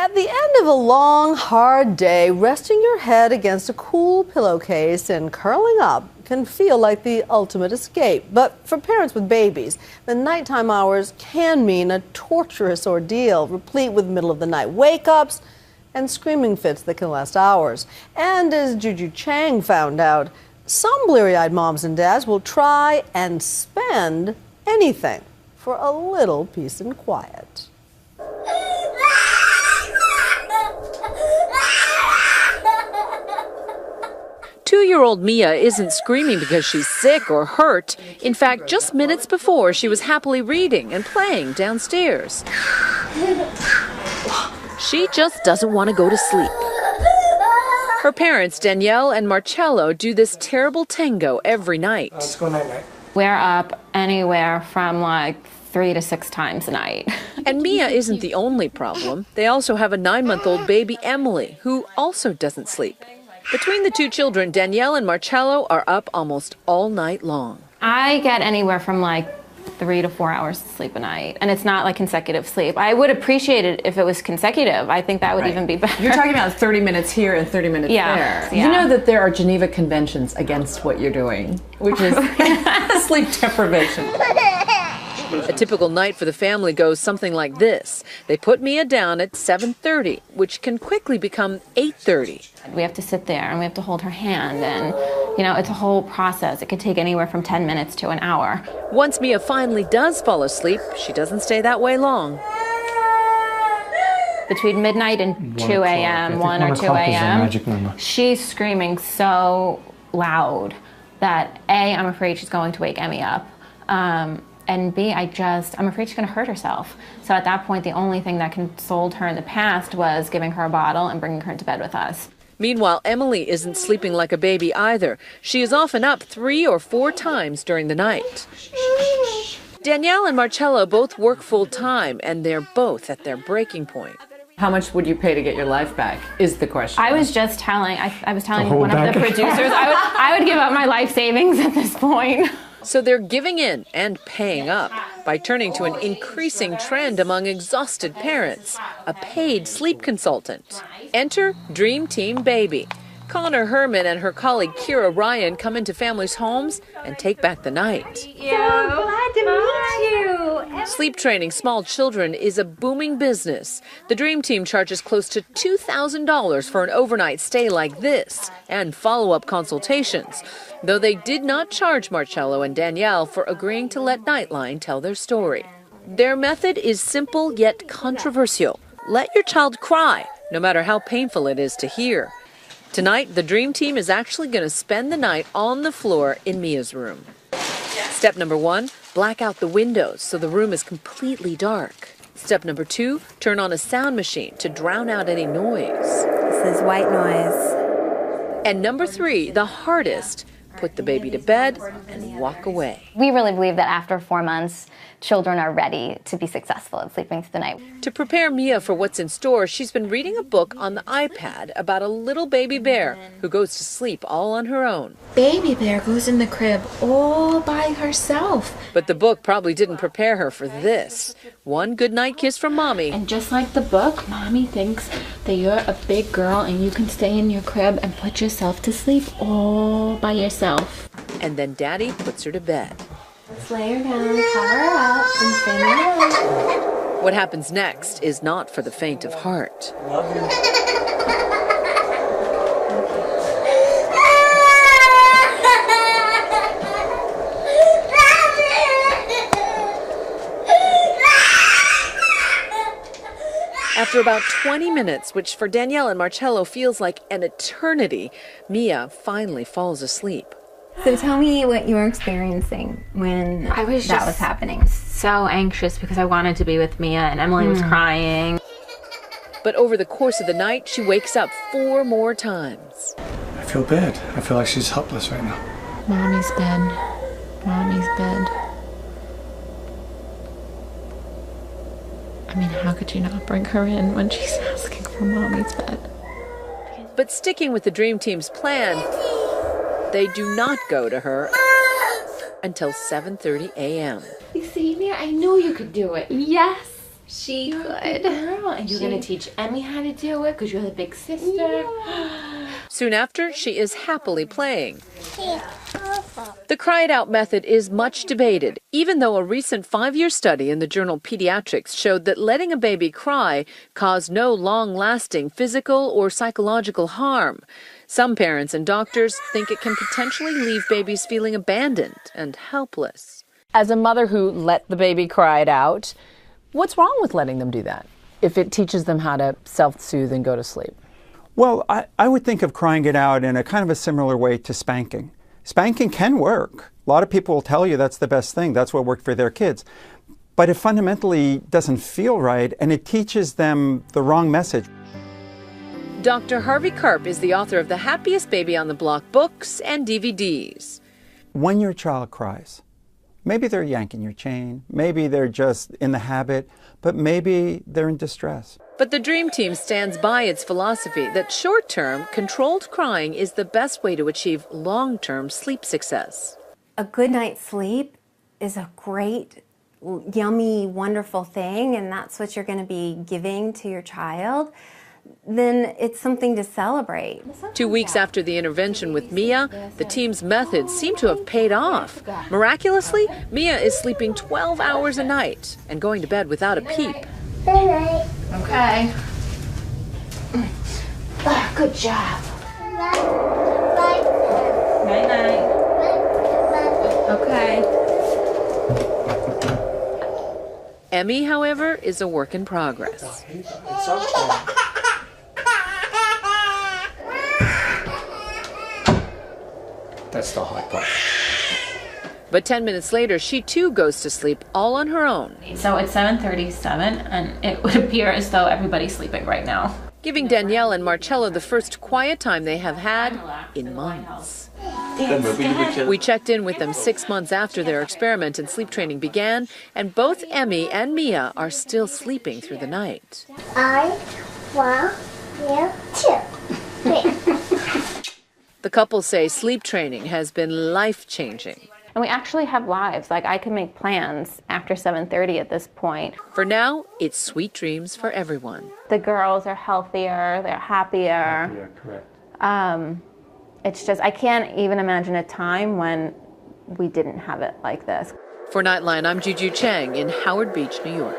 At the end of a long, hard day, resting your head against a cool pillowcase and curling up can feel like the ultimate escape. But for parents with babies, the nighttime hours can mean a torturous ordeal, replete with middle-of-the-night wake-ups and screaming fits that can last hours. And as Juju Chang found out, some bleary-eyed moms and dads will try and spend anything for a little peace and quiet. Two-year-old Mia isn't screaming because she's sick or hurt. In fact, just minutes before, she was happily reading and playing downstairs. She just doesn't want to go to sleep. Her parents, Danielle and Marcello, do this terrible tango every night. Let's go night-night. We're up anywhere from like 3 to 6 times a night. And Mia isn't the only problem. They also have a 9-month-old baby, Emily, who also doesn't sleep. Between the two children, Danielle and Marcello are up almost all night long. I get anywhere from like 3 to 4 hours of sleep a night, and it's not like consecutive sleep. I would appreciate it if it was consecutive. I think that would even be better. You're talking about 30 minutes here and 30 minutes there. Yeah. You know that there are Geneva Conventions against what you're doing, which is sleep deprivation. A typical night for the family goes something like this. They put Mia down at 7:30, which can quickly become 8:30. We have to sit there and we have to hold her hand, and you know, it's a whole process. It could take anywhere from 10 minutes to an hour. Once Mia finally does fall asleep, she doesn't stay that way long. Between midnight and 2 a.m., 1 or 2 a.m., she's screaming so loud that A, I'm afraid she's going to wake Emmy up. And B, I'm afraid she's going to hurt herself. So at that point, the only thing that consoled her in the past was giving her a bottle and bringing her into bed with us. Meanwhile, Emily isn't sleeping like a baby either. She is often up 3 or 4 times during the night. Danielle and Marcello both work full-time, and they're both at their breaking point. How much would you pay to get your life back, is the question. I was just telling, I was telling one of the producers, I would give up my life savings at this point. So they're giving in and paying up by turning to an increasing trend among exhausted parents, a paid sleep consultant. Enter Dream Team Baby. Connor Herman and her colleague Kira Ryan come into families' homes and take back the night. So glad to meet you. Sleep training small children is a booming business. The Dream Team charges close to $2,000 for an overnight stay like this and follow-up consultations, though they did not charge Marcello and Danielle for agreeing to let Nightline tell their story. Their method is simple yet controversial. Let your child cry, no matter how painful it is to hear. Tonight, the Dream Team is actually going to spend the night on the floor in Mia's room. Step number 1, black out the windows so the room is completely dark. Step number 2, turn on a sound machine to drown out any noise. This is white noise. And number 3, the hardest, put the baby to bed and walk away. We really believe that after 4 months, children are ready to be successful at sleeping through the night. To prepare Mia for what's in store, she's been reading a book on the iPad about a little baby bear who goes to sleep all on her own. Baby bear goes in the crib all by herself. But the book probably didn't prepare her for this. One goodnight kiss from Mommy. And just like the book, Mommy thinks that you're a big girl and you can stay in your crib and put yourself to sleep all by yourself. And then Daddy puts her to bed. Let's lay her down, cover her up, and stay night. What happens next is not for the faint of heart. Love you. After about 20 minutes, which for Danielle and Marcello feels like an eternity, Mia finally falls asleep. So tell me what you were experiencing when that was happening. So anxious because I wanted to be with Mia, and Emily was crying. But over the course of the night, she wakes up 4 more times. I feel bad. I feel like she's helpless right now. Mommy's bed. Mommy's bed. I mean, how could you not bring her in when she's asking for Mommy's bed? But sticking with the Dream Team's plan, they do not go to her until 7:30 a.m. You see, Mia, I knew you could do it. Yes. She could. Girl, and you're going to teach Emmy how to do it because you're the big sister. Yeah. Soon after, she is happily playing. The Cry It Out method is much debated, even though a recent 5-year study in the journal Pediatrics showed that letting a baby cry caused no long-lasting physical or psychological harm. Some parents and doctors think it can potentially leave babies feeling abandoned and helpless. As a mother who let the baby cry it out, what's wrong with letting them do that if it teaches them how to self-soothe and go to sleep? Well, I would think of crying it out in a kind of a similar way to spanking. Spanking can work. A lot of people will tell you that's the best thing. That's what worked for their kids. But it fundamentally doesn't feel right, and it teaches them the wrong message. Dr. Harvey Karp is the author of the Happiest Baby on the Block books and DVDs. When your child cries, maybe they're yanking your chain, maybe they're just in the habit, but maybe they're in distress. But the Dream Team stands by its philosophy that short-term, controlled crying is the best way to achieve long-term sleep success. A good night's sleep is a great, yummy, wonderful thing, and that's what you're going to be giving to your child. Then it's something to celebrate. 2 weeks after the intervention with Mia, the team's methods seem to have paid off. Miraculously, Mia is sleeping 12 hours a night and going to bed without a peep. Okay. Good job. Night-night. Okay. Emmy, however, is a work in progress. It's okay. That's the hard part. But 10 minutes later, she too goes to sleep all on her own. So it's 7:37, and it would appear as though everybody's sleeping right now. Giving Danielle and Marcello the first quiet time they have had in months. We checked in with them 6 months after their experiment in sleep training began, and both Emmy and Mia are still sleeping through the night. I want you to. The couple say sleep training has been life-changing. And we actually have lives. Like, I can make plans after 7:30 at this point. For now, it's sweet dreams for everyone. The girls are healthier, they're happier. Yeah, correct. It's just, I can't even imagine a time when we didn't have it like this. For Nightline, I'm Juju Chang in Howard Beach, New York.